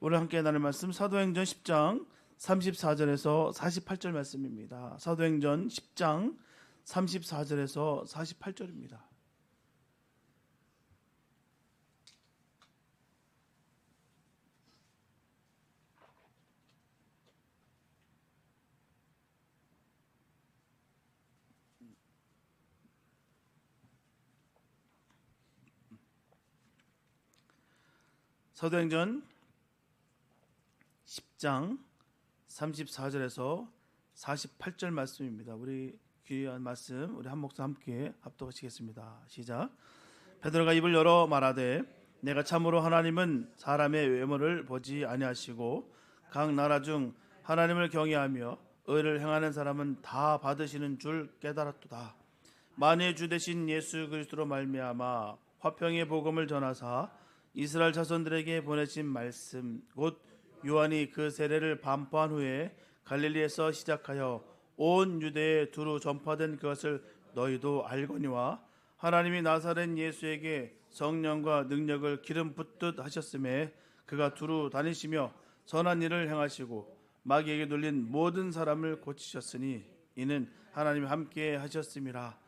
오늘 함께 나눌 말씀 사도행전 10장 34절에서 48절 말씀입니다. 사도행전 10장 34절에서 48절입니다. 사도행전 10장 34절에서 48절 말씀입니다. 우리 귀한 말씀 우리 한 목사 함께 합독하시겠습니다. 시작. 베드로가 입을 열어 말하되 내가 참으로 하나님은 사람의 외모를 보지 아니하시고 각 나라 중 하나님을 경외하며 의를 행하는 사람은 다 받으시는 줄 깨달았도다. 만유의 주 되신 예수 그리스도로 말미암아 화평의 복음을 전하사 이스라엘 자손들에게 보내신 말씀 곧 요한이 그 세례를 반포한 후에 갈릴리에서 시작하여 온 유대에 두루 전파된 그것을 너희도 알거니와 하나님이 나사렛 예수에게 성령과 능력을 기름 붓듯 하셨음에 그가 두루 다니시며 선한 일을 행하시고 마귀에게 눌린 모든 사람을 고치셨으니 이는 하나님이 함께 하셨음이라.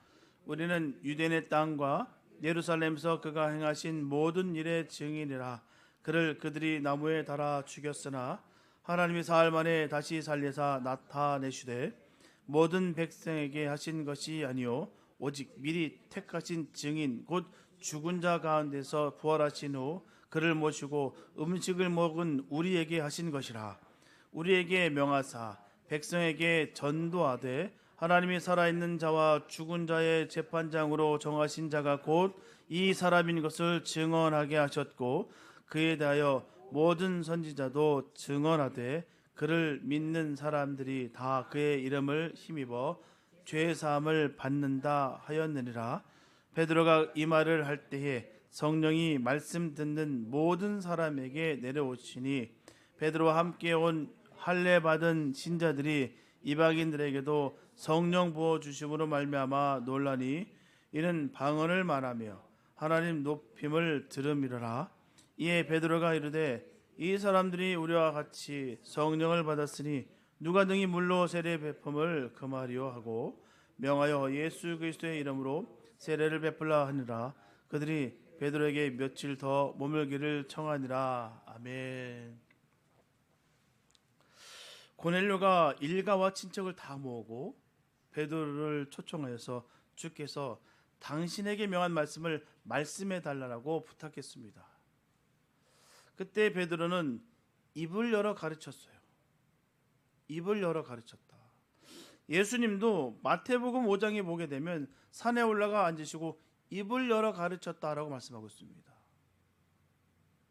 우리는 유대인의 땅과 예루살렘에서 그가 행하신 모든 일의 증인이라. 그를 그들이 나무에 달아 죽였으나 하나님이 사흘 만에 다시 살리사 나타내시되 모든 백성에게 하신 것이 아니요 오직 미리 택하신 증인 곧 죽은 자 가운데서 부활하신 후 그를 모시고 음식을 먹은 우리에게 하신 것이라. 우리에게 명하사 백성에게 전도하되 하나님이 살아있는 자와 죽은 자의 재판장으로 정하신 자가 곧 이 사람인 것을 증언하게 하셨고 그에 대하여 모든 선지자도 증언하되 그를 믿는 사람들이 다 그의 이름을 힘입어 죄 사함을 받는다 하였느니라. 베드로가 이 말을 할 때에 성령이 말씀 듣는 모든 사람에게 내려오시니 베드로와 함께 온 할례 받은 신자들이 이방인들에게도 성령 부어 주심으로 말미암아 놀라니 이는 방언을 말하며 하나님 높임을 들음이라. 이에 베드로가 이르되 이 사람들이 우리와 같이 성령을 받았으니 누가 능히 물로 세례 베품을 금하리요 하고 명하여 예수 그리스도의 이름으로 세례를 베풀라 하니라. 그들이 베드로에게 며칠 더 머물기를 청하니라. 아멘. 고넬료가 일가와 친척을 다 모으고 베드로를 초청하여서 주께서 당신에게 명한 말씀을 말씀해 달라고 부탁했습니다. 그때 베드로는 입을 열어 가르쳤어요. 입을 열어 가르쳤다. 예수님도 마태복음 5장에 보게 되면 산에 올라가 앉으시고 입을 열어 가르쳤다라고 말씀하고 있습니다.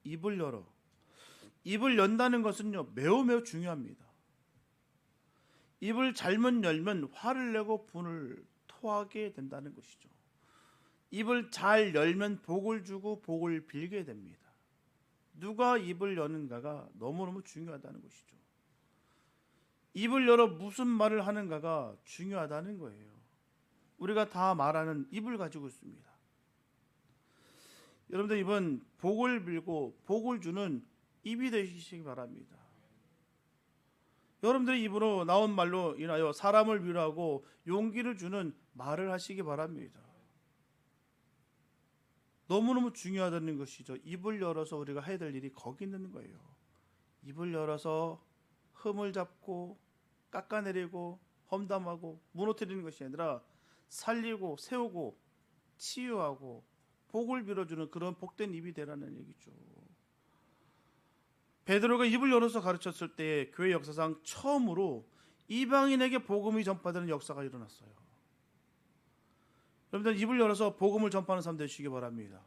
입을 열어. 입을 연다는 것은요 매우 매우 중요합니다. 입을 잘못 열면 화를 내고 분을 토하게 된다는 것이죠. 입을 잘 열면 복을 주고 복을 빌게 됩니다. 누가 입을 여는가가 너무너무 중요하다는 것이죠. 입을 열어 무슨 말을 하는가가 중요하다는 거예요. 우리가 다 말하는 입을 가지고 있습니다. 여러분들 입은 복을 빌고 복을 주는 입이 되시기 바랍니다. 여러분들의 입으로 나온 말로 인하여 사람을 위로하고 용기를 주는 말을 하시기 바랍니다. 너무너무 중요하다는 것이죠. 입을 열어서 우리가 해야 될 일이 거기 있는 거예요. 입을 열어서 흠을 잡고 깎아내리고 험담하고 무너뜨리는 것이 아니라 살리고 세우고 치유하고 복을 빌어주는 그런 복된 입이 되라는 얘기죠. 베드로가 입을 열어서 가르쳤을 때 교회 역사상 처음으로 이방인에게 복음이 전파되는 역사가 일어났어요. 여러분들 입을 열어서 복음을 전파하는 사람 되시기 바랍니다.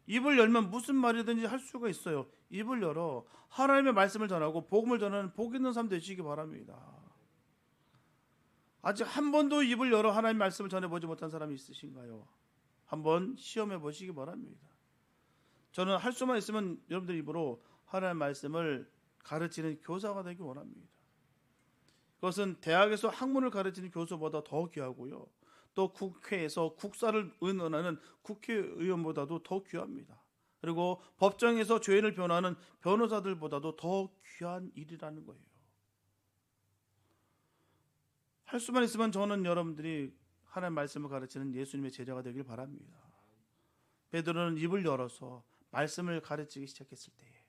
입을 열면 무슨 말이든지 할 수가 있어요. 입을 열어 하나님의 말씀을 전하고 복음을 전하는 복 있는 사람 되시기 바랍니다. 아직 한 번도 입을 열어 하나님의 말씀을 전해보지 못한 사람이 있으신가요? 한번 시험해 보시기 바랍니다. 저는 할 수만 있으면 여러분들 입으로 하나님의 말씀을 가르치는 교사가 되기 원합니다. 그것은 대학에서 학문을 가르치는 교수보다 더 귀하고요. 또 국회에서 국사를 의논하는 국회의원보다도 더 귀합니다. 그리고 법정에서 죄인을 변호하는 변호사들보다도 더 귀한 일이라는 거예요. 할 수만 있으면 저는 여러분들이 하나님의 말씀을 가르치는 예수님의 제자가 되길 바랍니다. 베드로는 입을 열어서 말씀을 가르치기 시작했을 때에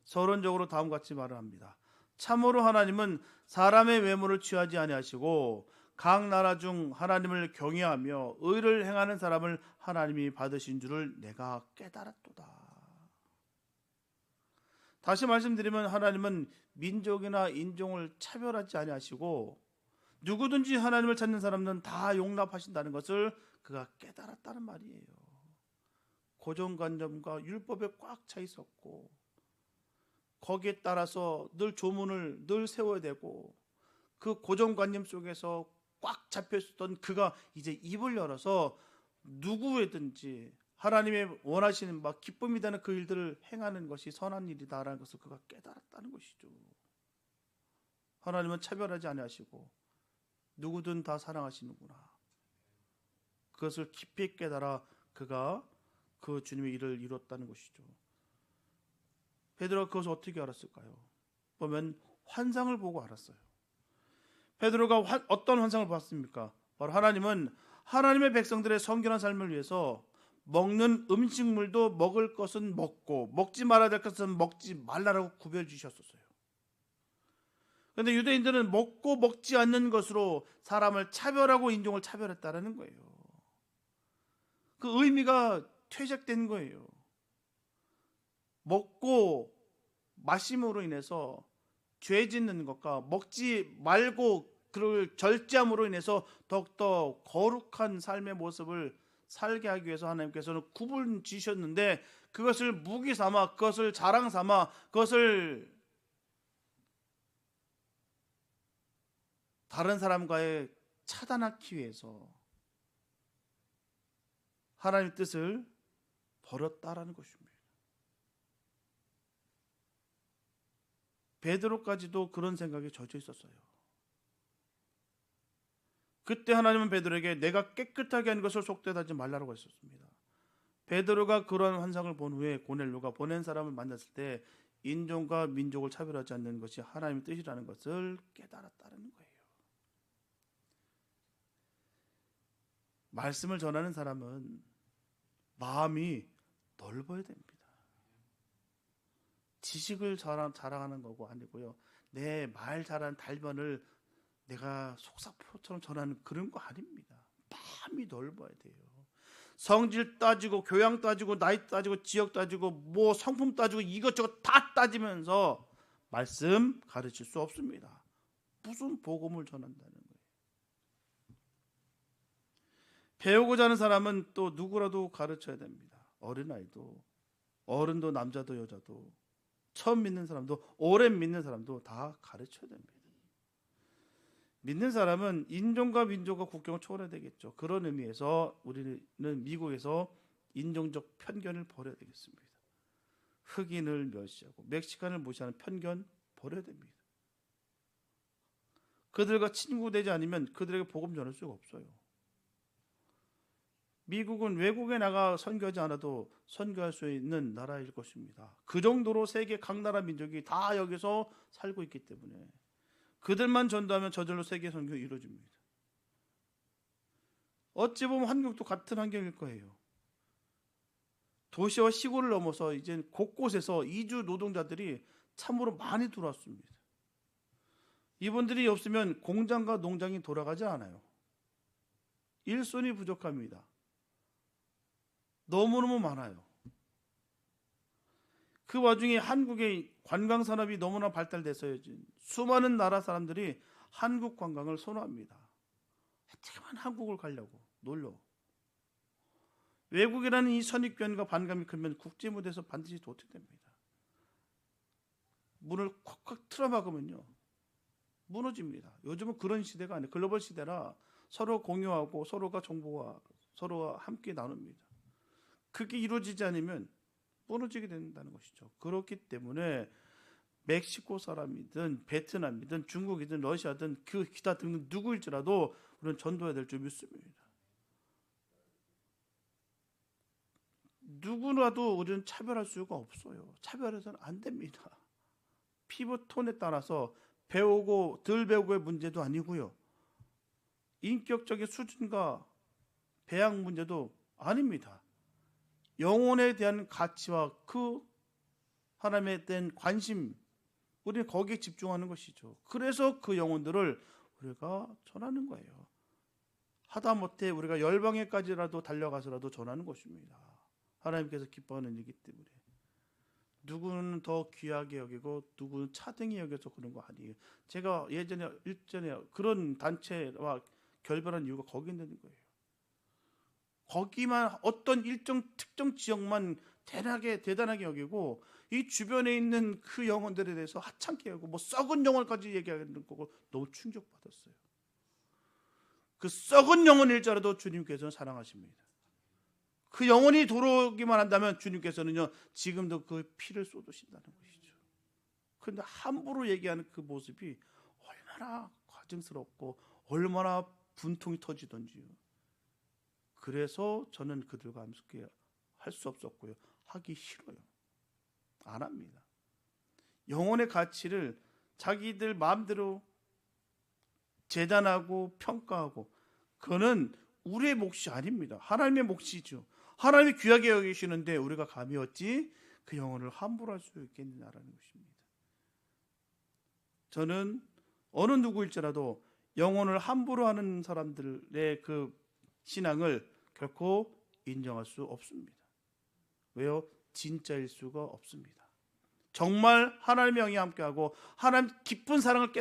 서론적으로 다음과 같이 말을 합니다. 참으로 하나님은 사람의 외모를 취하지 아니하시고 각 나라 중 하나님을 경외하며 의를 행하는 사람을 하나님이 받으신 줄을 내가 깨달았도다. 다시 말씀드리면 하나님은 민족이나 인종을 차별하지 아니하시고 누구든지 하나님을 찾는 사람은 다 용납하신다는 것을 그가 깨달았다는 말이에요. 고정관념과 율법에 꽉 차 있었고 거기에 따라서 늘 조문을 늘 세워야 되고 그 고정관념 속에서 꽉 잡혀 있었던 그가 이제 입을 열어서 누구에든지 하나님의 원하시는 바 기쁨이 되는 그 일들을 행하는 것이 선한 일이다라는 것을 그가 깨달았다는 것이죠. 하나님은 차별하지 아니하시고 누구든 다 사랑하시는구나. 그것을 깊이 깨달아 그가 그 주님의 일을 이뤘다는 것이죠. 베드로가 그것을 어떻게 알았을까요? 보면 환상을 보고 알았어요. 베드로가 어떤 환상을 봤습니까? 바로 하나님은 하나님의 백성들의 성결한 삶을 위해서 먹는 음식물도 먹을 것은 먹고 먹지 말아야 될 것은 먹지 말라라고 구별해 주셨었어요. 그런데 유대인들은 먹고 먹지 않는 것으로 사람을 차별하고 인종을 차별했다라는 거예요. 그 의미가 퇴색된 거예요. 먹고 마심으로 인해서 죄 짓는 것과 먹지 말고 그를 절제함으로 인해서 더욱더 거룩한 삶의 모습을 살게 하기 위해서 하나님께서는 구분 지셨는데 그것을 무기 삼아 그것을 자랑 삼아 그것을 다른 사람과의 차단하기 위해서 하나님의 뜻을 버렸다라는 것입니다. 베드로까지도 그런 생각에 젖어 있었어요. 그때 하나님은 베드로에게 내가 깨끗하게 한 것을 속되하지 말라고 했었습니다. 베드로가 그런 환상을 본 후에 고넬료가 보낸 사람을 만났을 때 인종과 민족을 차별하지 않는 것이 하나님의 뜻이라는 것을 깨달았다는 거예요. 말씀을 전하는 사람은 마음이 넓어야 됩니다. 지식을 자랑하는 거고 아니고요. 내 말 잘하는 달변을 내가 속사포처럼 전하는 그런 거 아닙니다. 마음이 넓어야 돼요. 성질 따지고 교양 따지고 나이 따지고 지역 따지고 뭐 성품 따지고 이것저것 다 따지면서 말씀 가르칠 수 없습니다. 무슨 복음을 전한다는 거예요. 배우고자 하는 사람은 또 누구라도 가르쳐야 됩니다. 어린아이도 어른도 남자도 여자도 처음 믿는 사람도 오랜 믿는 사람도 다 가르쳐야 됩니다. 믿는 사람은 인종과 민족과 국경을 초월해야 되겠죠. 그런 의미에서 우리는 미국에서 인종적 편견을 버려야 되겠습니다. 흑인을 멸시하고 멕시칸을 무시하는 편견 버려야 됩니다. 그들과 친구되지 않으면 그들에게 복음 전할 수가 없어요. 미국은 외국에 나가 선교하지 않아도 선교할 수 있는 나라일 것입니다. 그 정도로 세계 각 나라 민족이 다 여기서 살고 있기 때문에 그들만 전도하면 저절로 세계 선교 이루어집니다. 어찌 보면 한국도 같은 환경일 거예요. 도시와 시골을 넘어서 이제 곳곳에서 이주 노동자들이 참으로 많이 들어왔습니다. 이분들이 없으면 공장과 농장이 돌아가지 않아요. 일손이 부족합니다. 너무너무 많아요. 그 와중에 한국의 관광산업이 너무나 발달돼서 수많은 나라 사람들이 한국 관광을 선호합니다. 하여튼 한국을 가려고 놀러. 외국이라는 이 선입견과 반감이 크면 국제무대에서 반드시 도태됩니다. 문을 콱콱 틀어막으면요 무너집니다. 요즘은 그런 시대가 아니에요. 글로벌 시대라 서로 공유하고 서로가 정보와 서로가 함께 나눕니다. 그게 이루어지지 않으면 무너지게 된다는 것이죠. 그렇기 때문에 멕시코 사람이든 베트남이든 중국이든 러시아든 그 기타 등등 누구일지라도 우리는 전도해야 될 줄 믿습니다. 누구라도 우리는 차별할 수가 없어요. 차별해서는 안 됩니다. 피부톤에 따라서 배우고 덜 배우고의 문제도 아니고요. 인격적인 수준과 배양 문제도 아닙니다. 영혼에 대한 가치와 그 하나님에 대한 관심, 우리는 거기에 집중하는 것이죠. 그래서 그 영혼들을 우리가 전하는 거예요. 하다못해 우리가 열방에까지라도 달려가서라도 전하는 것입니다. 하나님께서 기뻐하는 일이기 때문에. 누구는 더 귀하게 여기고 누구는 차등히 여겨서 그런 거 아니에요. 제가 일전에 그런 단체와 결별한 이유가 거기 있는 거예요. 거기만 어떤 일정 특정 지역만 대단하게 여기고 이 주변에 있는 그 영혼들에 대해서 하찮게 여기고 뭐 썩은 영혼까지 얘기하는 거고 너무 충격받았어요. 그 썩은 영혼일자라도 주님께서는 사랑하십니다. 그 영혼이 돌아오기만 한다면 주님께서는요 지금도 그 피를 쏟으신다는 것이죠. 그런데 함부로 얘기하는 그 모습이 얼마나 과증스럽고 얼마나 분통이 터지던지요. 그래서 저는 그들과 함께 할 수 없었고요. 하기 싫어요. 안 합니다. 영혼의 가치를 자기들 마음대로 재단하고 평가하고 그거는 우리의 몫이 아닙니다. 하나님의 몫이죠. 하나님이 귀하게 여기시는데 우리가 감히 어찌 그 영혼을 함부로 할 수 있겠느냐라는 것입니다. 저는 어느 누구일지라도 영혼을 함부로 하는 사람들의 그 신앙을 결코 인정할 수 없습니다. 왜요? 진짜일 수가 없습니다. 정말 하나님의 영이 함께하고 하나님 깊은 사랑을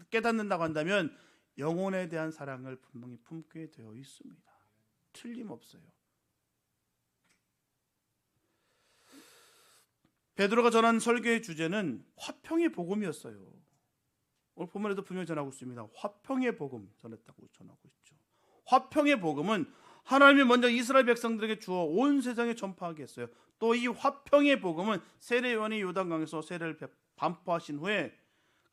깨닫는다고 한다면 영혼에 대한 사랑을 분명히 품게 되어 있습니다. 틀림없어요. 베드로가 전한 설교의 주제는 화평의 복음이었어요. 오늘 본문에도 분명히 전하고 있습니다. 화평의 복음 전했다고 전하고 있죠. 화평의 복음은 하나님이 먼저 이스라엘 백성들에게 주어 온 세상에 전파하게 했어요. 또 이 화평의 복음은 세례 요한이 요단강에서 세례를 반포하신 후에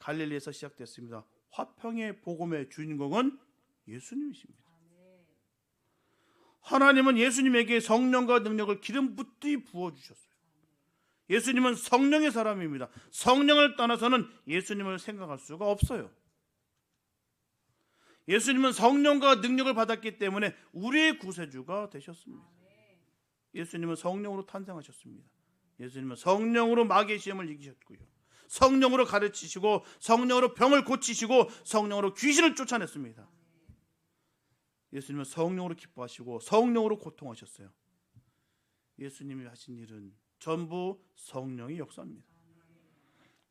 갈릴리에서 시작됐습니다. 화평의 복음의 주인공은 예수님이십니다. 하나님은 예수님에게 성령과 능력을 기름 붓듯이 부어주셨어요. 예수님은 성령의 사람입니다. 성령을 떠나서는 예수님을 생각할 수가 없어요. 예수님은 성령과 능력을 받았기 때문에 우리의 구세주가 되셨습니다. 예수님은 성령으로 탄생하셨습니다. 예수님은 성령으로 마귀의 시험을 이기셨고요. 성령으로 가르치시고 성령으로 병을 고치시고 성령으로 귀신을 쫓아냈습니다. 예수님은 성령으로 기뻐하시고 성령으로 고통하셨어요. 예수님이 하신 일은 전부 성령의 역사입니다.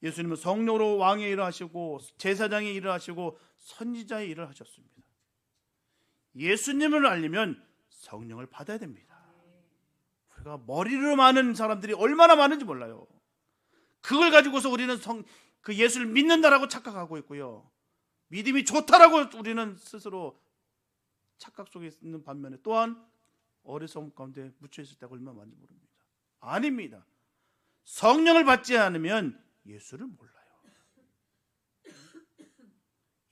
예수님은 성령으로 왕의 일을 하시고 제사장의 일을 하시고 선지자의 일을 하셨습니다. 예수님을 알려면 성령을 받아야 됩니다. 우리가 머리로 많은 사람들이 얼마나 많은지 몰라요. 그걸 가지고서 우리는 그 예수를 믿는다라고 착각하고 있고요. 믿음이 좋다라고 우리는 스스로 착각 속에 있는 반면에 또한 어리석음 가운데 묻혀 있을 때가 얼마나 많은지 모릅니다. 아닙니다. 성령을 받지 않으면 예수를 몰라요.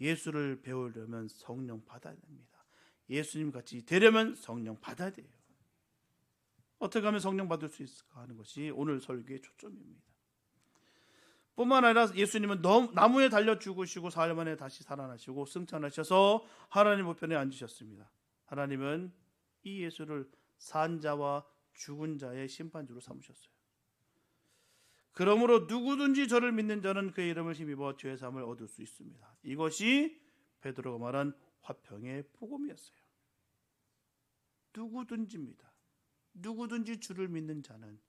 예수를 배우려면 성령 받아야 됩니다. 예수님 같이 되려면 성령 받아야 돼요. 어떻게 하면 성령 받을 수 있을까 하는 것이 오늘 설교의 초점입니다. 뿐만 아니라 예수님은 나무에 달려 죽으시고 사흘 만에 다시 살아나시고 승천하셔서 하나님 우편에 앉으셨습니다. 하나님은 이 예수를 산 자와 죽은 자의 심판주로 삼으셨어요. 그러므로 누구든지 저를 믿는 자는 그의 이름을 힘입어 죄 사함을 얻을 수 있습니다. 이것이 베드로가 말한 화평의 복음이었어요. 누구든지입니다. 누구든지 주를 믿는 자는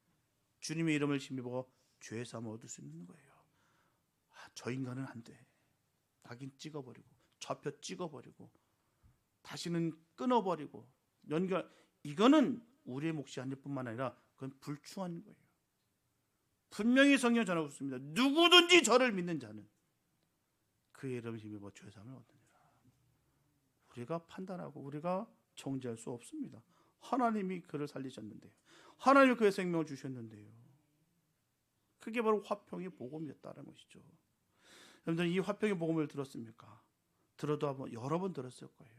주님의 이름을 힘입어 죄 사함을 얻을 수 있는 거예요. 저 인간은 안 돼. 낙인 찍어버리고 좌표 찍어버리고 다시는 끊어버리고 이거는 우리의 몫이 아닐 뿐만 아니라 그건 불충한 거예요. 분명히 성경 전하고 있습니다. 누구든지 저를 믿는 자는 그의 이름을 힘입어 죄 사함을 얻느니라. 우리가 판단하고 우리가 정죄할 수 없습니다. 하나님이 그를 살리셨는데요. 하나님이 그의 생명을 주셨는데요. 그게 바로 화평의 복음이었다는 것이죠. 여러분들 이 화평의 복음을 들었습니까? 들어도 한번 여러 번 들었을 거예요.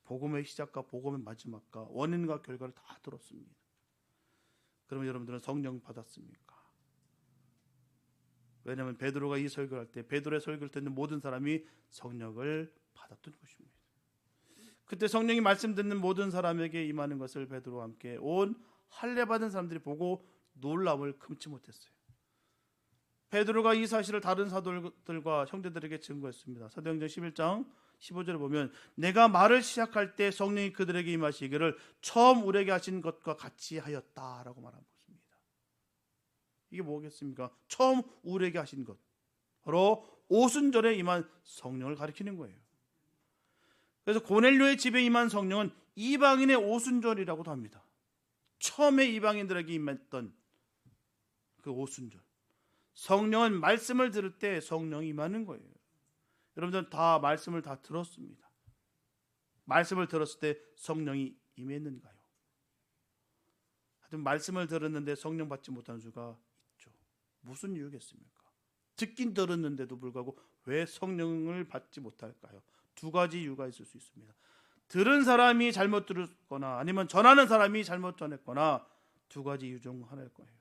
복음의 시작과 복음의 마지막과 원인과 결과를 다 들었습니다. 그러면 여러분들은 성령 받았습니까? 왜냐하면 베드로가 이 설교를 할 때 베드로의 설교를 듣는 모든 사람이 성령을 받았던 것입니다. 그때 성령이 말씀 듣는 모든 사람에게 임하는 것을 베드로와 함께 온 할례 받은 사람들이 보고 놀람을 금치 못했어요. 베드로가 이 사실을 다른 사도들과 형제들에게 증거했습니다. 사도행전 11장 15절에 보면 내가 말을 시작할 때 성령이 그들에게 임하시기를 처음 우리에게 하신 것과 같이 하였다라고 말하고 있습니다. 이게 뭐겠습니까? 처음 우리에게 하신 것, 바로 오순절에 임한 성령을 가리키는 거예요. 그래서 고넬료의 집에 임한 성령은 이방인의 오순절이라고도 합니다. 처음에 이방인들에게 임했던 그 오순절, 성령은 말씀을 들을 때 성령이 임하는 거예요. 여러분들은 다 말씀을 다 들었습니다. 말씀을 들었을 때 성령이 임했는가요? 하여튼 말씀을 들었는데 성령 받지 못한 수가 있죠. 무슨 이유겠습니까? 듣긴 들었는데도 불구하고 왜 성령을 받지 못할까요? 두 가지 이유가 있을 수 있습니다. 들은 사람이 잘못 들었거나 아니면 전하는 사람이 잘못 전했거나 두 가지 이유 중 하나일 거예요.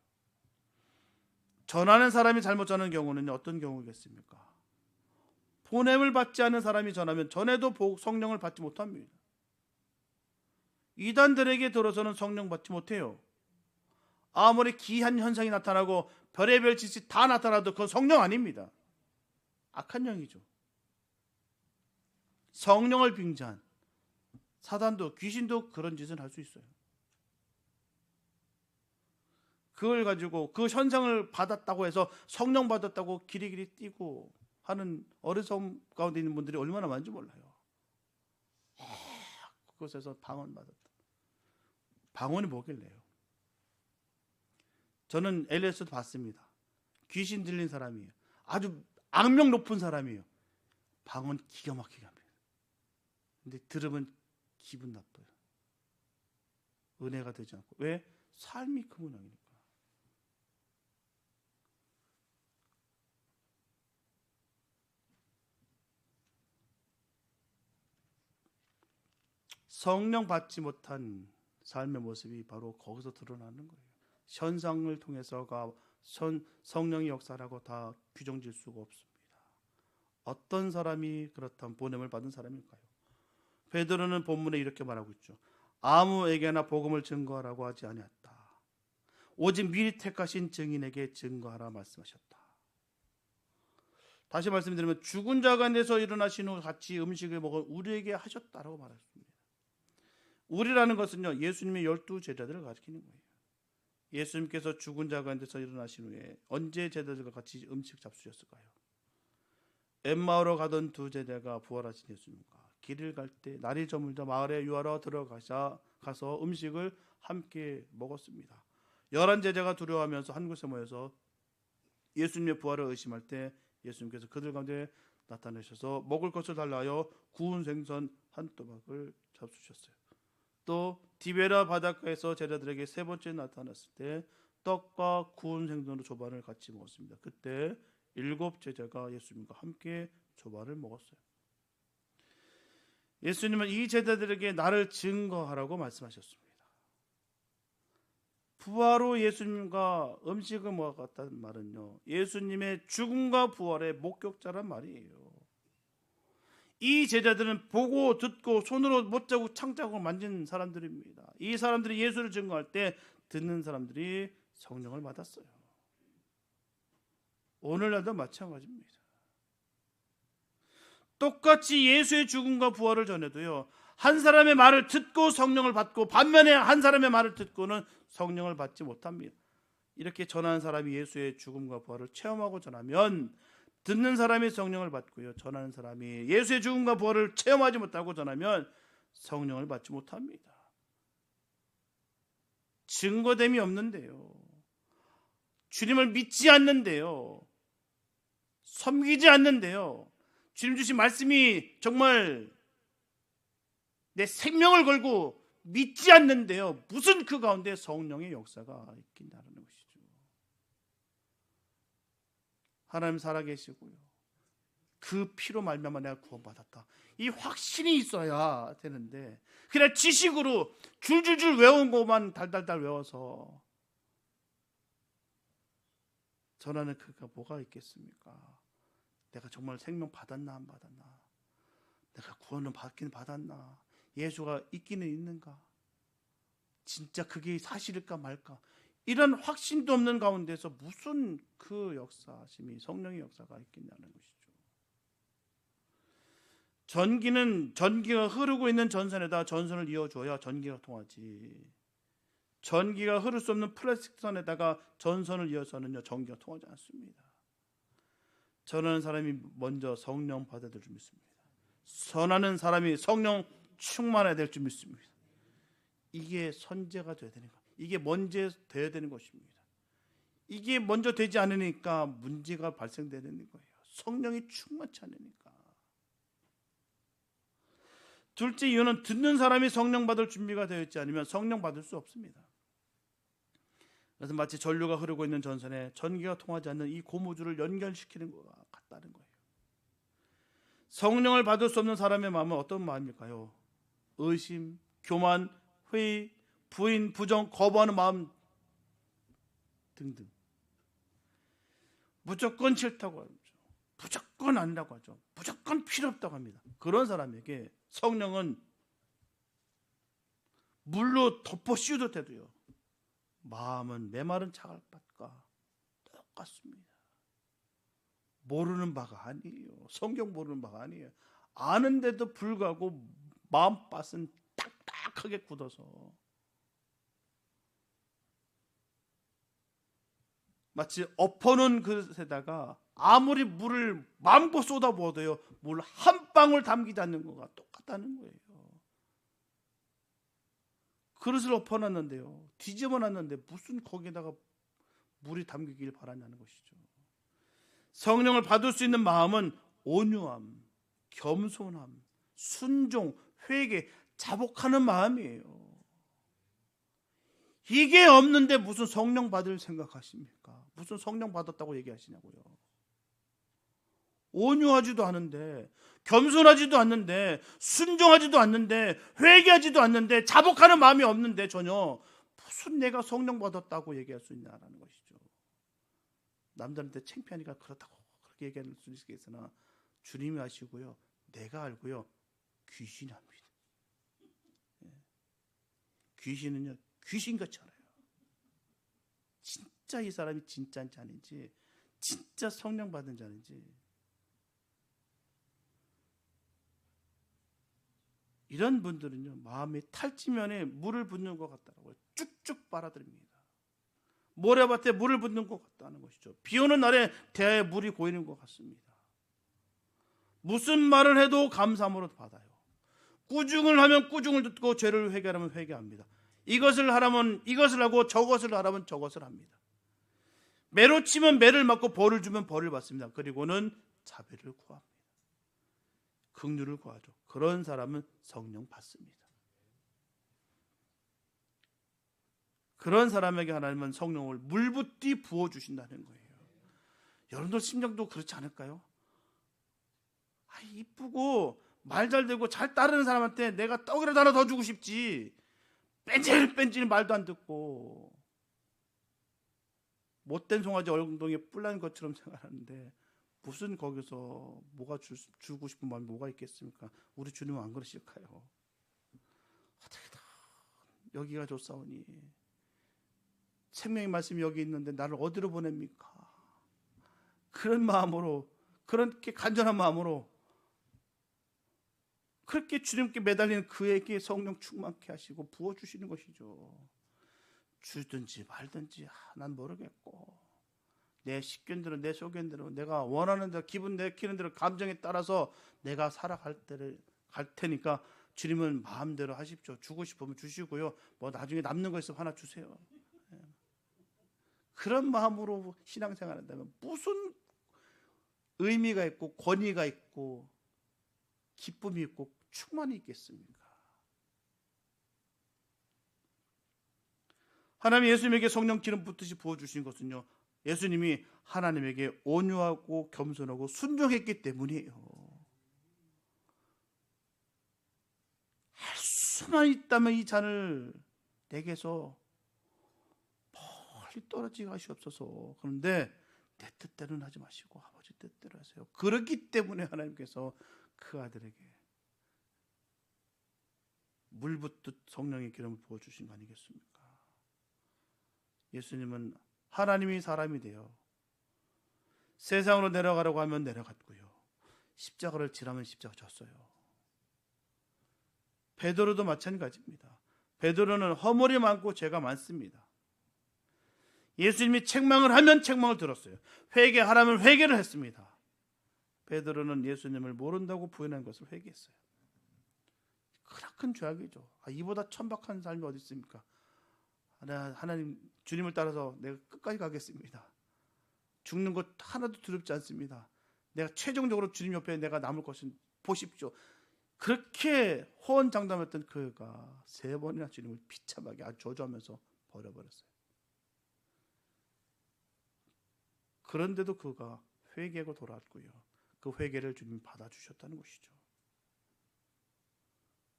전하는 사람이 잘못 전하는 경우는 어떤 경우겠습니까? 보냄을 받지 않은 사람이 전하면 전에도 성령을 받지 못합니다. 이단들에게 들어서는 성령 받지 못해요. 아무리 기이한 현상이 나타나고 별의별 짓이 다 나타나도 그건 성령 아닙니다. 악한 영이죠. 성령을 빙자한 사단도 귀신도 그런 짓을 할 수 있어요. 그걸 가지고 그 현상을 받았다고 해서 성령 받았다고 기리기리 뛰고 하는 어리석음 가운데 있는 분들이 얼마나 많은지 몰라요. 그곳에서 방언 받았다. 방언이 뭐길래요? 저는 LS도 봤습니다. 귀신 들린 사람이에요. 아주 악명 높은 사람이에요. 방언 기가 막히게 합니다. 근데 들으면 기분 나빠요. 은혜가 되지 않고. 왜? 삶이 그 문항이니까. 성령 받지 못한 삶의 모습이 바로 거기서 드러나는 거예요. 현상을 통해서가 성령의 역사라고 다 규정질 수가 없습니다. 어떤 사람이 그렇다면 보냄을 받은 사람일까요? 베드로는 본문에 이렇게 말하고 있죠. 아무에게나 복음을 증거하라고 하지 아니했다. 오직 미리 택하신 증인에게 증거하라 말씀하셨다. 다시 말씀드리면 죽은 자 가운데서 일어나신 후 같이 음식을 먹어 우리에게 하셨다라고 말했습니다. 우리라는 것은요, 예수님의 12 제자들을 가리키는 거예요. 예수님께서 죽은 자 가운데서 일어나신 후에 언제 제자들과 같이 음식 잡수셨을까요? 엠마오로 가던 두 제자가 부활하신 예수님과 길을 갈 때 날이 저물자 마을에 유하러 가서 음식을 함께 먹었습니다. 11 제자가 두려워하면서 한 곳에 모여서 예수님의 부활을 의심할 때 예수님께서 그들 가운데 나타나셔서 먹을 것을 달라 하여 구운 생선 한 또박을 잡수셨어요. 또 디베라 바닷가에서 제자들에게 세 번째 나타났을 때 떡과 구운 생선으로 조반을 같이 먹었습니다. 그때 7 제자가 예수님과 함께 조반을 먹었어요. 예수님은 이 제자들에게 나를 증거하라고 말씀하셨습니다. 부활 후 예수님과 음식을 먹었다는 말은요, 예수님의 죽음과 부활의 목격자란 말이에요. 이 제자들은 보고 듣고 손으로 못자국 창자국을 만진 사람들입니다. 이 사람들이 예수를 증거할 때 듣는 사람들이 성령을 받았어요. 오늘날도 마찬가지입니다. 똑같이 예수의 죽음과 부활을 전해도요, 한 사람의 말을 듣고 성령을 받고 반면에 한 사람의 말을 듣고는 성령을 받지 못합니다. 이렇게 전하는 사람이 예수의 죽음과 부활을 체험하고 전하면 듣는 사람이 성령을 받고요, 전하는 사람이 예수의 죽음과 부활을 체험하지 못하고 전하면 성령을 받지 못합니다. 증거됨이 없는데요, 주님을 믿지 않는데요, 섬기지 않는데요, 주님 주신 말씀이 정말 내 생명을 걸고 믿지 않는데요, 무슨 그 가운데 성령의 역사가 있긴다는 것이죠. 하나님 살아계시고요, 그 피로 말미암아 내가 구원받았다, 이 확신이 있어야 되는데 그냥 지식으로 줄줄줄 외운 것만 달달달 외워서 전하는 그가 뭐가 있겠습니까? 내가 정말 생명 받았나 안 받았나? 내가 구원을 받긴 받았나? 예수가 있기는 있는가? 진짜 그게 사실일까 말까? 이런 확신도 없는 가운데서 무슨 그 역사심이 성령의 역사가 있겠냐는 것이죠. 전기가 흐르고 있는 전선에다 전선을 이어줘야 전기가 통하지. 전기가 흐를 수 없는 플라스틱 선에다가 전선을 이어서는요 전기가 통하지 않습니다. 전하는 사람이 먼저 성령 받아야 될 줄 믿습니다. 선하는 사람이 성령 충만해야 될 줄 믿습니다. 이게 선제가 되어야 되는 것, 이게 먼저 되어야 되는 것입니다. 이게 먼저 되지 않으니까 문제가 발생되는 거예요. 성령이 충만치 않으니까. 둘째 이유는 듣는 사람이 성령 받을 준비가 되어 있지 않으면 성령 받을 수 없습니다. 그래서 마치 전류가 흐르고 있는 전선에 전기가 통하지 않는 이 고무줄을 연결시키는 것 같다는 거예요. 성령을 받을 수 없는 사람의 마음은 어떤 마음일까요? 의심, 교만, 회의, 부인, 부정, 거부하는 마음 등등. 무조건 싫다고 하죠. 무조건 아니라고 하죠. 무조건 필요 없다고 합니다. 그런 사람에게 성령은 물로 덮어 씌우듯 해도요 마음은 메마른 차갈밭과 똑같습니다. 모르는 바가 아니에요. 성경 모르는 바가 아니에요. 아는데도 불구하고 마음밭은 딱딱하게 굳어서 마치 엎어놓은 그릇에다가 아무리 물을 마음껏 쏟아부어도요 물 한 방울 담기지 않는 것과 똑같다는 거예요. 그릇을 엎어놨는데요 뒤집어놨는데 무슨 거기에다가 물이 담기길 바라냐는 것이죠. 성령을 받을 수 있는 마음은 온유함, 겸손함, 순종, 회개, 자복하는 마음이에요. 이게 없는데 무슨 성령 받을 생각하십니까? 무슨 성령 받았다고 얘기하시냐고요. 온유하지도 않은데, 겸손하지도 않는데, 순종하지도 않는데, 회개하지도 않는데, 자복하는 마음이 없는데 전혀 무슨 내가 성령 받았다고 얘기할 수 있냐라는 것이죠. 남들한테 창피하니까 그렇다고 그렇게 얘기할 수 있겠으나 주님이 아시고요, 내가 알고요, 귀신이 합니다. 귀신은요 귀신같이 알아요. 진짜 이 사람이 진짜인지 아닌지, 진짜 성령 받은 자인지. 이런 분들은요 마음이 탈지면에 물을 붓는 것 같다라고 쭉쭉 빨아들입니다. 모래밭에 물을 붓는 것 같다는 것이죠. 비 오는 날에 대야에 물이 고이는 것 같습니다. 무슨 말을 해도 감사함으로 받아요. 꾸중을 하면 꾸중을 듣고 죄를 회개하면 회개합니다. 이것을 하라면 이것을 하고 저것을 하라면 저것을 합니다. 매로 치면 매를 맞고 벌을 주면 벌을 받습니다. 그리고는 자비를 구합니다. 긍휼을 구하죠. 그런 사람은 성령 받습니다. 그런 사람에게 하나님은 성령을 물붓듯이 부어주신다는 거예요. 여러분들 심정도 그렇지 않을까요? 이쁘고 말 잘 되고 잘 따르는 사람한테 내가 떡이라도 하나 더 주고 싶지, 뺀질뺀질 말도 안 듣고 못된 송아지 엉덩이에 뿔 난 것처럼 생각하는데 무슨 거기서 뭐가 주고 싶은 마음이 뭐가 있겠습니까? 우리 주님은 안 그러실까요? 어떻게든 여기가 좋사오니 생명의 말씀이 여기 있는데 나를 어디로 보냅니까? 그런 마음으로, 그렇게 간절한 마음으로 그렇게 주님께 매달리는 그에게 성령 충만케 하시고 부어주시는 것이죠. 주든지 말든지 난 모르겠고 내 식견대로 내 소견대로 내가 원하는 대로 기분 내키는 대로 감정에 따라서 내가 살아갈 때를 갈 테니까 주님은 마음대로 하십시오. 주고 싶으면 주시고요. 뭐 나중에 남는 거 있으면 하나 주세요. 그런 마음으로 신앙생활 한다면 무슨 의미가 있고 권위가 있고 기쁨이 있고 충만이 있겠습니까? 하나님 예수님에게 성령 기름 붓듯이 부어주신 것은요, 예수님이 하나님에게 온유하고 겸손하고 순종했기 때문이에요. 할 수만 있다면 이 잔을 내게서 멀리 떨어지게 하시옵소서. 그런데 내 뜻대로는 하지 마시고 아버지 뜻대로 하세요. 그렇기 때문에 하나님께서 그 아들에게 물 붓듯 성령의 기름을 부어주신 거 아니겠습니까? 예수님은 하나님이 사람이 되어 세상으로 내려가라고 하면 내려갔고요, 십자가를 지라면 십자가 졌어요. 베드로도 마찬가지입니다. 베드로는 허물이 많고 죄가 많습니다. 예수님이 책망을 하면 책망을 들었어요. 회개하라면 회개를 했습니다. 베드로는 예수님을 모른다고 부인한 것을 회개했어요. 크나큰 죄악이죠. 이보다 천박한 삶이 어디 있습니까? 하나님 주님을 따라서 내가 끝까지 가겠습니다. 죽는 것 하나도 두렵지 않습니다. 내가 최종적으로 주님 옆에 내가 남을 것은 보십시오. 그렇게 호언장담했던 그가 3번이나 주님을 비참하게 아주 저주하면서 버려버렸어요. 그런데도 그가 회개하고 돌아왔고요, 그 회개를 주님이 받아주셨다는 것이죠.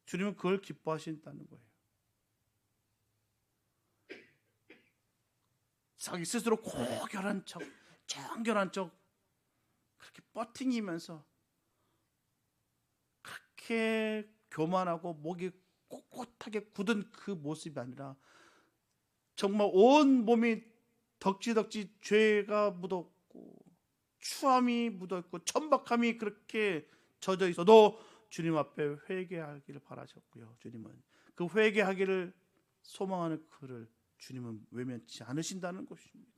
주님은 그걸 기뻐하신다는 거예요. 자기 스스로 고결한 척, 정결한 척 그렇게 버팅이면서 그렇게 교만하고 목이 꼿꼿하게 굳은 그 모습이 아니라 정말 온 몸이 덕지덕지 죄가 묻었고 추함이 묻어있고 천박함이 그렇게 젖어 있어도 주님 앞에 회개하기를 바라셨고요, 주님은 그 회개하기를 소망하는 그를 주님은 외면치 않으신다는 것입니다.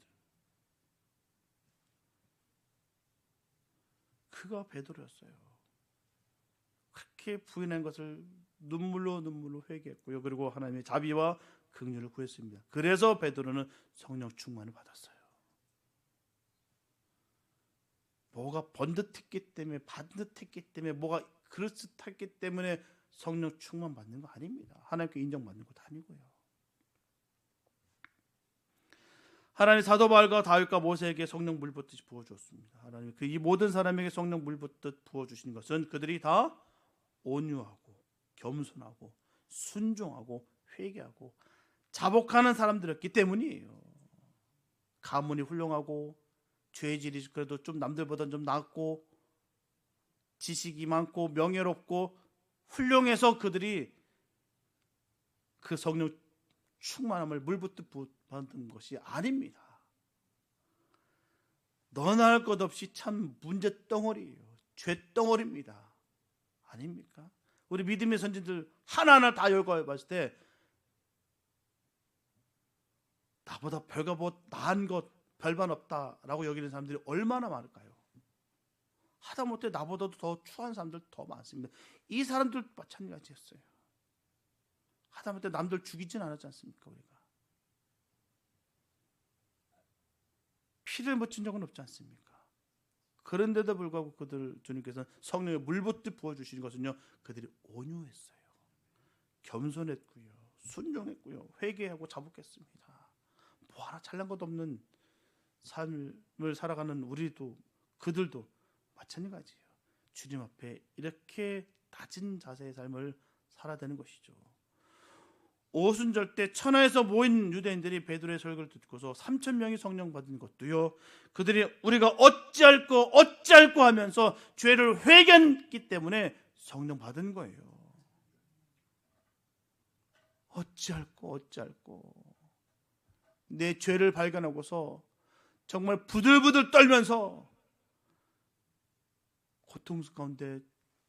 그가 베드로였어요. 그렇게 부인한 것을 눈물로 회개했고요, 그리고 하나님의 자비와 긍휼을 구했습니다. 그래서 베드로는 성령 충만을 받았어요. 뭐가 번듯했기 때문에, 반듯했기 때문에, 뭐가 그럴듯했기 때문에 성령 충만 받는 거 아닙니다. 하나님께 인정받는 것도 아니고요. 하나님 사도 바울과 다윗과 모세에게 성령 물 붓듯이 부어주었습니다. 하나님 이 모든 사람에게 성령 물 붓듯 부어주신 것은 그들이 다 온유하고 겸손하고 순종하고 회개하고 자복하는 사람들이었기 때문이에요. 가문이 훌륭하고 죄질이 그래도 좀 남들보다 좀 낫고 지식이 많고 명예롭고 훌륭해서 그들이 그 성령 충만함을 물붓듯 받은 것이 아닙니다. 너나 할 것 없이 참 문제덩어리예요. 죄덩어리입니다. 아닙니까? 우리 믿음의 선진들 하나하나 다 열거해봤을 때 나보다 별거 뭐 나은 것 별반 없다라고 여기는 사람들이 얼마나 많을까요? 하다못해 나보다도 더 추한 사람들 더 많습니다. 이 사람들 마찬가지였어요. 하다못해 남들 죽이진 않았지 않습니까? 우리가 피를 묻힌 적은 없지 않습니까? 그런데도 불구하고 그들 주님께서는 성령의 물붓듯 부어주신 것은요, 그들이 온유했어요. 겸손했고요, 순종했고요, 회개하고 자복했습니다. 뭐 하나 잘난 것 없는 삶을 살아가는 우리도 그들도 마찬가지예요. 주님 앞에 이렇게 낮은 자세의 삶을 살아야 되는 것이죠. 오순절 때 천하에서 모인 유대인들이 베드로의 설교를 듣고서 3,000명이 성령 받은 것도요, 그들이 우리가 어찌할꼬 하면서 죄를 회개했기 때문에 성령 받은 거예요. 어찌할꼬 내 죄를 발견하고서 정말 부들부들 떨면서 고통 가운데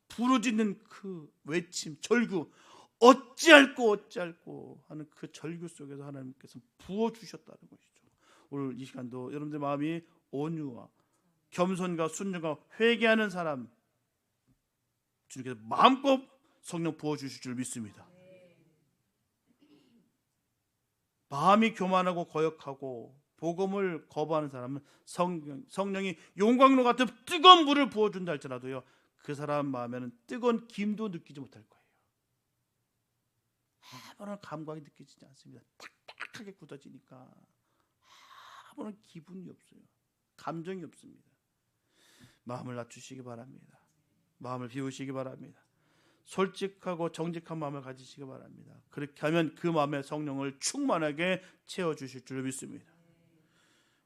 부르짖는 그 외침, 절규, 어찌할꼬 하는 그 절규 속에서 하나님께서 부어주셨다는 것이죠. 오늘 이 시간도 여러분들 마음이 온유와 겸손과 순종과 회개하는 사람 주님께서 마음껏 성령 부어주실 줄 믿습니다. 마음이 교만하고 거역하고 복음을 거부하는 사람은 성령이 용광로 같은 뜨거운 물을 부어준다 할지라도요, 그 사람 마음에는 뜨거운 김도 느끼지 못할 거예요. 아무런 감각이 느껴지지 않습니다. 딱딱하게 굳어지니까 아무런 기분이 없어요. 감정이 없습니다. 마음을 낮추시기 바랍니다. 마음을 비우시기 바랍니다. 솔직하고 정직한 마음을 가지시기 바랍니다. 그렇게 하면 그 마음에 성령을 충만하게 채워주실 줄 믿습니다.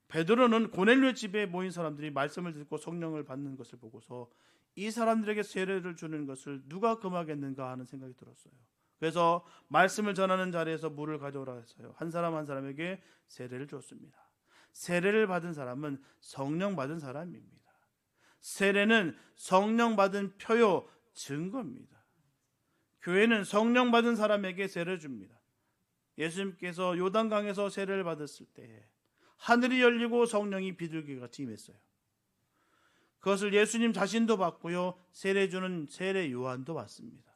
베드로는 고넬료 집에 모인 사람들이 말씀을 듣고 성령을 받는 것을 보고서 이 사람들에게 세례를 주는 것을 누가 금하겠는가 하는 생각이 들었어요. 그래서 말씀을 전하는 자리에서 물을 가져오라 했어요. 한 사람 한 사람에게 세례를 줬습니다. 세례를 받은 사람은 성령 받은 사람입니다. 세례는 성령 받은 표요, 증거입니다. 교회는 성령 받은 사람에게 세례를 줍니다. 예수님께서 요단강에서 세례를 받았을 때 하늘이 열리고 성령이 비둘기같이 임했어요. 그것을 예수님 자신도 받고요, 세례 주는 세례 요한도 받습니다.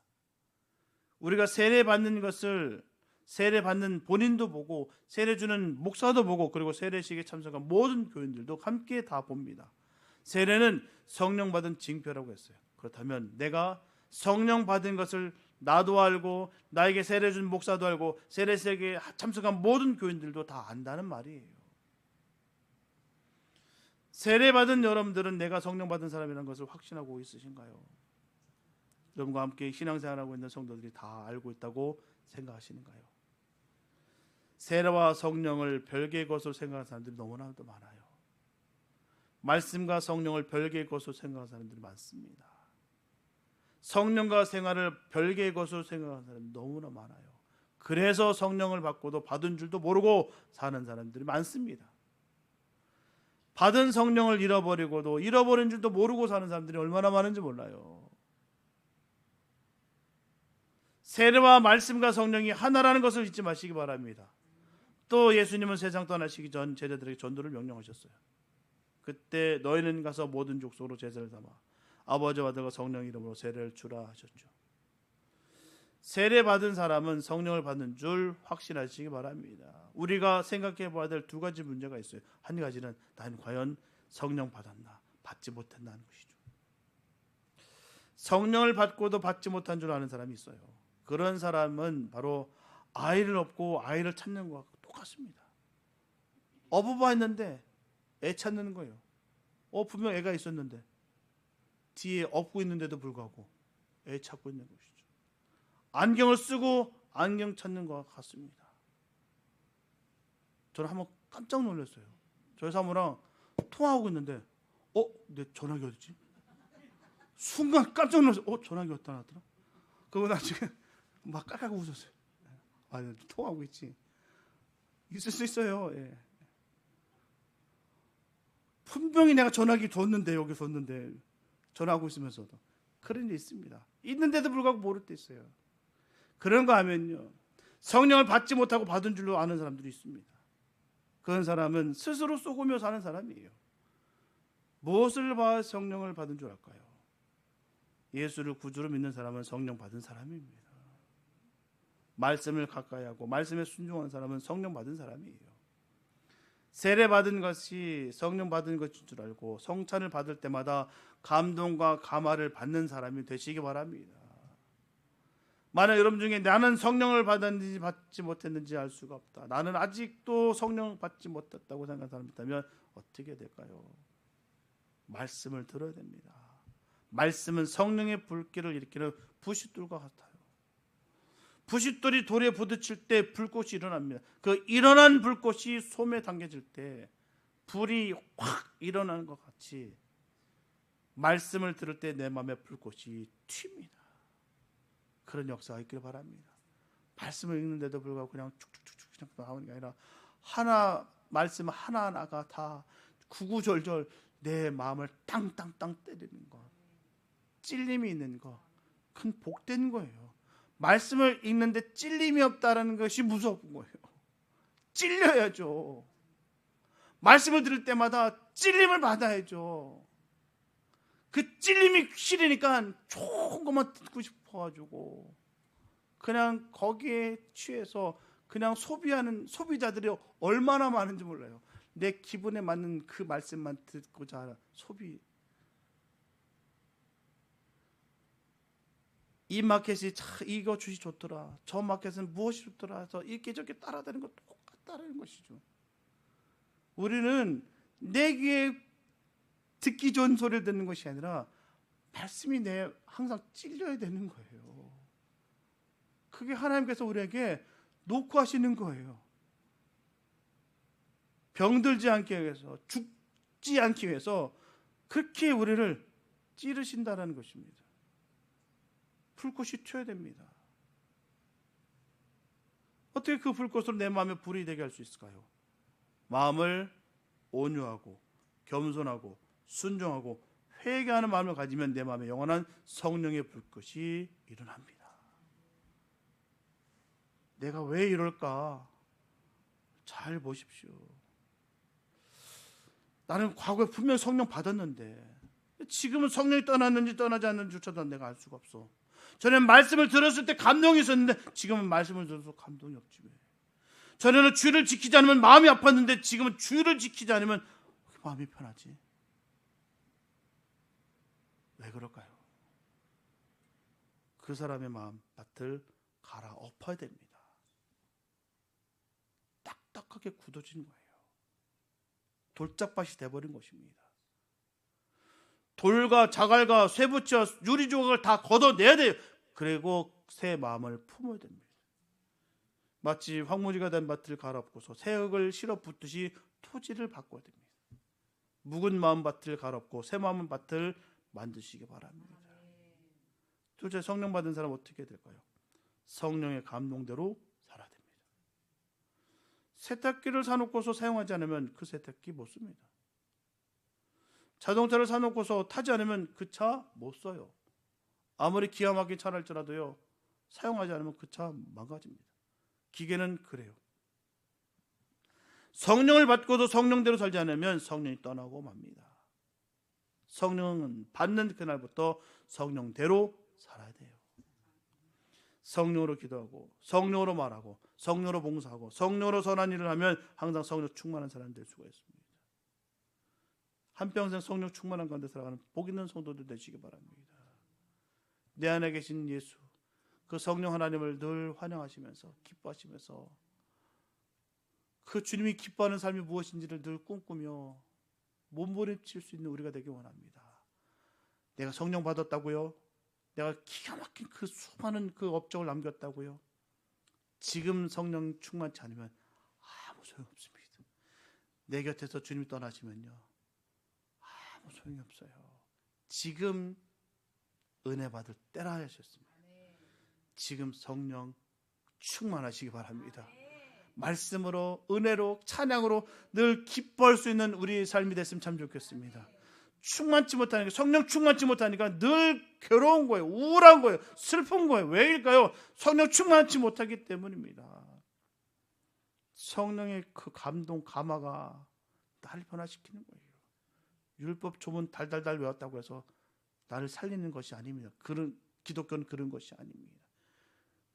우리가 세례 받는 것을, 세례 받는 본인도 보고 세례 주는 목사도 보고 그리고 세례식에 참석한 모든 교인들도 함께 다 봅니다. 세례는 성령 받은 징표라고 했어요. 그렇다면 내가 성령 받은 것을 나도 알고 나에게 세례 준 목사도 알고 세례식에 참석한 모든 교인들도 다 안다는 말이에요. 세례 받은 여러분들은 내가 성령 받은 사람이라는 것을 확신하고 있으신가요? 여러분과 함께 신앙생활하고 있는 성도들이 다 알고 있다고 생각하시는가요? 세례와 성령을 별개의 것으로 생각하는 사람들이 너무나도 많아요. 말씀과 성령을 별개의 것으로 생각하는 사람들이 많습니다. 성령과 생활을 별개의 것으로 생각하는 사람이 너무나 많아요. 그래서 성령을 받고도 받은 줄도 모르고 사는 사람들이 많습니다. 받은 성령을 잃어버리고도 잃어버린 줄도 모르고 사는 사람들이 얼마나 많은지 몰라요. 세례와 말씀과 성령이 하나라는 것을 잊지 마시기 바랍니다. 또 예수님은 세상 떠나시기 전 제자들에게 전도를 명령하셨어요. 그때 너희는 가서 모든 족속으로 제자를 삼아 아버지와 아들과 성령 이름으로 세례를 주라 하셨죠. 세례 받은 사람은 성령을 받는 줄 확신하시기 바랍니다. 우리가 생각해 봐야 될 두 가지 문제가 있어요. 한 가지는 나는 과연 성령 받았나 받지 못했나 하는 것이죠. 성령을 받고도 받지 못한 줄 아는 사람이 있어요. 그런 사람은 바로 아이를 얻고 아이를 찾는 것과 똑같습니다. 어부바 했는데 애 찾는 거예요. 분명 애가 있었는데 뒤에 업고 있는데도 불구하고 애 찾고 있는 것이죠. 안경을 쓰고 안경 찾는 것과 같습니다. 저는 한번 깜짝 놀랐어요. 저희 사모랑 통화하고 있는데 내 전화기 어디지? 순간 깜짝 놀랐어요. 전화기 어디다 놨더라? 그러고 나중에 막 깔깔 웃었어요. 통화하고 있지. 있을 수 있어요. 예. 분명히 내가 전화기 뒀는데 여기 뒀는데 전화하고 있으면서도 그런 일 있습니다. 있는데도 불구하고 모를 때 있어요. 그런 거 하면요, 성령을 받지 못하고 받은 줄로 아는 사람들이 있습니다. 그런 사람은 스스로 쏘으며 사는 사람이에요. 무엇을 봐 성령을 받은 줄 알까요? 예수를 구주로 믿는 사람은 성령 받은 사람입니다. 말씀을 가까이 하고 말씀에 순종하는 사람은 성령 받은 사람이에요. 세례 받은 것이 성령 받은 것인 줄 알고 성찬을 받을 때마다 감동과 감화를 받는 사람이 되시기 바랍니다. 만약 여러분 중에 나는 성령을 받았는지 받지 못했는지 알 수가 없다, 나는 아직도 성령을 받지 못했다고 생각하는 사람이 있다면 어떻게 될까요? 말씀을 들어야 됩니다. 말씀은 성령의 불길을 일으키는 부싯돌과 같아요. 부싯돌이 돌에 부딪힐 때 불꽃이 일어납니다. 그 일어난 불꽃이 솜에 당겨질 때 불이 확 일어나는 것 같이 말씀을 들을 때 내 마음에 불꽃이 튑니다. 그런 역사가 있길 바랍니다. 말씀을 읽는데도 불구하고 그냥 쭉쭉쭉쭉 그냥 나오는 게 아니라 하나 말씀 하나하나가 다 구구절절 내 마음을 땅땅땅 때리는 것, 찔림이 있는 것, 큰 복된 거예요. 말씀을 읽는데 찔림이 없다라는 것이 무서운 거예요. 찔려야죠. 말씀을 들을 때마다 찔림을 받아야죠. 그 찔림이 싫으니까 좋은 것만 듣고 싶어가지고 그냥 거기에 취해서 그냥 소비하는 소비자들이 얼마나 많은지 몰라요. 내 기분에 맞는 그 말씀만 듣고자 소비. 이 마켓이 이거 주시 좋더라, 저 마켓은 무엇이 좋더라 해서 이렇게 저렇게 따라다니는 거 똑같다는 것이죠. 우리는 내 귀에 듣기 좋은 소리를 듣는 것이 아니라 말씀이 내 항상 찔려야 되는 거예요. 그게 하나님께서 우리에게 놓고 하시는 거예요. 병들지 않게 위해서, 죽지 않기 위해서 그렇게 우리를 찌르신다라는 것입니다. 불꽃이 튀어야 됩니다. 어떻게 그 불꽃으로 내 마음에 불이 되게 할 수 있을까요? 마음을 온유하고 겸손하고 순종하고 회개하는 마음을 가지면 내 마음에 영원한 성령의 불꽃이 일어납니다. 내가 왜 이럴까? 잘 보십시오. 나는 과거에 분명히 성령 받았는데 지금은 성령이 떠났는지 떠나지 않는지조차도 내가 알 수가 없어. 전에는 말씀을 들었을 때 감동이 있었는데 지금은 말씀을 들어서 감동이 없지. 전에는 주를 지키지 않으면 마음이 아팠는데 지금은 주를 지키지 않으면 마음이 편하지. 왜 그럴까요? 그 사람의 마음 밭을 갈아엎어야 됩니다. 딱딱하게 굳어진 거예요. 돌짝밭이 돼버린 것입니다. 돌과 자갈과 쇠붙이와 유리 조각을 다 걷어내야 돼요. 그리고 새 마음을 품어야 됩니다. 마치 황무지가 된 밭을 갈아엎고서 새 흙을 실어 붓듯이 토지를 바꿔야 됩니다. 묵은 마음 밭을 갈아엎고 새 마음 밭을 만드시기 바랍니다. 둘째, 성령 받은 사람 어떻게 될까요? 성령의 감동대로 살아야 됩니다. 세탁기를 사놓고서 사용하지 않으면 그 세탁기 못 씁니다. 자동차를 사놓고서 타지 않으면 그 차 못 써요. 아무리 기가 막힌 차랄지라도요, 사용하지 않으면 그 차 망가집니다. 기계는 그래요. 성령을 받고도 성령대로 살지 않으면 성령이 떠나고 맙니다. 성령은 받는 그날부터 성령대로 살아야 돼요. 성령으로 기도하고 성령으로 말하고 성령으로 봉사하고 성령으로 선한 일을 하면 항상 성령 충만한 사람이 될 수가 있습니다. 한평생 성령 충만한 가운데 살아가는 복 있는 성도들 되시기 바랍니다. 내 안에 계신 예수, 그 성령 하나님을 늘 환영하시면서 기뻐하시면서 그 주님이 기뻐하는 삶이 무엇인지를 늘 꿈꾸며 몸부림칠 수 있는 우리가 되기 원합니다. 내가 성령 받았다고요? 내가 기가 막힌 그 수많은 그 업적을 남겼다고요? 지금 성령 충만치 않으면 아무 소용없습니다. 내 곁에서 주님이 떠나시면요, 아무 소용이 없어요. 지금 은혜 받을 때라 하셨습니다. 지금 성령 충만하시기 바랍니다. 말씀으로, 은혜로, 찬양으로 늘 기뻐할 수 있는 우리의 삶이 됐으면 참 좋겠습니다. 충만치 못하니까, 성령 충만치 못하니까 늘 괴로운 거예요. 우울한 거예요. 슬픈 거예요. 왜일까요? 성령 충만치 못하기 때문입니다. 성령의 그 감동, 감화가 나를 변화시키는 거예요. 율법 조문 달달달 외웠다고 해서 나를 살리는 것이 아닙니다. 그런 기독교는 그런 것이 아닙니다.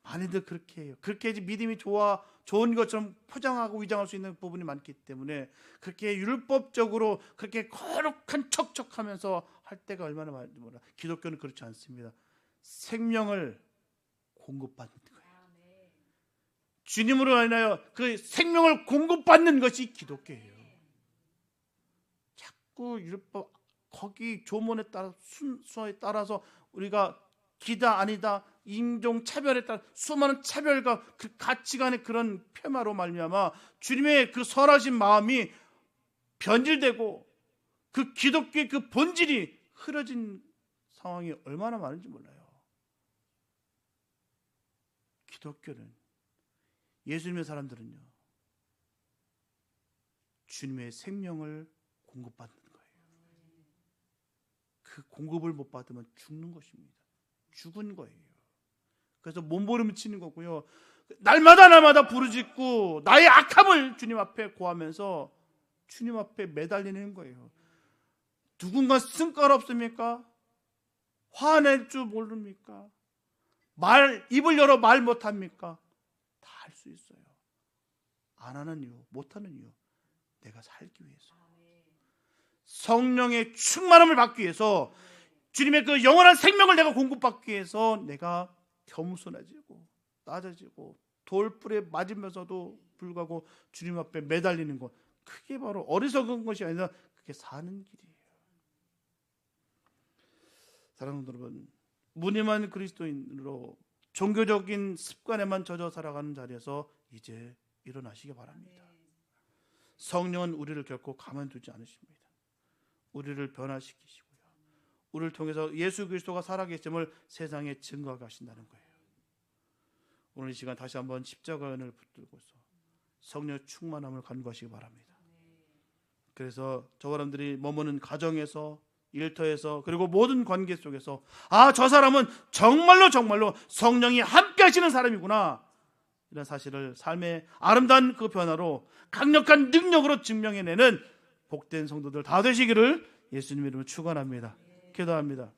많이들 그렇게 해요. 그렇게 해야지 믿음이 좋은 것처럼 포장하고 위장할 수 있는 부분이 많기 때문에 그렇게 율법적으로 그렇게 거룩한 척척하면서 할 때가 얼마나 많은지 몰라. 기독교는 그렇지 않습니다. 생명을 공급받는 거예요. 주님으로 인하여 그 생명을 공급받는 것이 기독교예요. 자꾸 율법 거기 조문에 따라 순서에 따라서 우리가 기다 아니다 인종 차별에 따라 수많은 차별과 그 가치관의 그런 폄하로 말미암아 주님의 그 선하신 마음이 변질되고 그 기독교의 그 본질이 흐려진 상황이 얼마나 많은지 몰라요. 기독교는, 예수님의 사람들은요, 주님의 생명을 공급받는 거예요. 그 공급을 못 받으면 죽는 것입니다. 죽은 거예요. 그래서 몸부림을 치는 거고요. 날마다 부르짖고 나의 악함을 주님 앞에 고하면서 주님 앞에 매달리는 거예요. 누군가 승깔 없습니까? 화낼 줄 모릅니까? 입을 열어 말 못합니까? 다 할 수 있어요. 안 하는 이유, 못하는 이유, 내가 살기 위해서, 성령의 충만함을 받기 위해서, 주님의 그 영원한 생명을 내가 공급받기 위해서 내가 겸손해지고 낮아지고 돌불에 맞으면서도 불구하고 주님 앞에 매달리는 것, 그게 바로 어리석은 것이 아니라 그게 사는 길이에요. 사랑하는 여러분, 무늬만 그리스도인으로 종교적인 습관에만 젖어 살아가는 자리에서 이제 일어나시기 바랍니다. 성령은 우리를 결코 가만두지 않으십니다. 우리를 변화시키시고요, 우리를 통해서 예수 그리스도가 살아계심을 세상에 증거하게 하신다는 거예요. 오늘 이 시간 다시 한번 십자가를 붙들고서 성령의 충만함을 간구하시기 바랍니다. 그래서 저와 여러분들이 머무는 가정에서, 일터에서, 그리고 모든 관계 속에서 저 사람은 정말로 성령이 함께 하시는 사람이구나, 이런 사실을 삶의 아름다운 그 변화로 강력한 능력으로 증명해내는 복된 성도들 다 되시기를 예수님 이름으로 축원합니다. 기도합니다.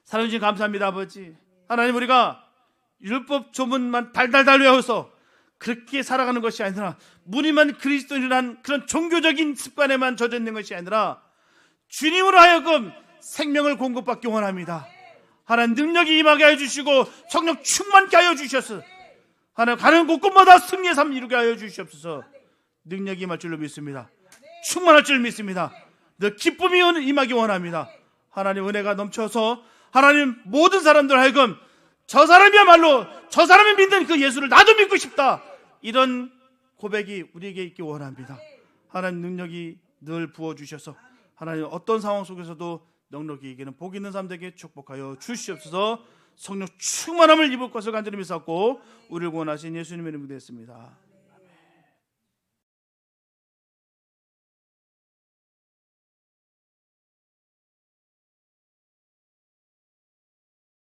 사랑해 주신 감사합니다. 아버지 하나님, 우리가 율법 조문만 달달달 외워서 그렇게 살아가는 것이 아니라 무늬만 그리스도인이라는 그런 종교적인 습관에만 젖어 있는 것이 아니라 주님으로 하여금 생명을 공급받기 원합니다. 하나님, 능력이 임하게 해주시고 성령 충만케 하여 주셔서 하나님, 가는 곳곳마다 승리의 삶 이루게 하여 주시옵소서. 능력이 임할 줄로 믿습니다. 충만할 줄 믿습니다. 늘 기쁨이 임하기 원합니다. 하나님, 은혜가 넘쳐서 하나님, 모든 사람들 하여금 저 사람이야말로 저 사람이 믿는 그 예수를 나도 믿고 싶다, 이런 고백이 우리에게 있기 원합니다. 하나님, 능력이 늘 부어주셔서 하나님, 어떤 상황 속에서도 넉넉히 이기는 복 있는 사람들에게 축복하여 주시옵소서. 성령 충만함을 입을 것을 간절히 믿사옵고 우리를 구원하신 예수님의 이름으로 됐습니다.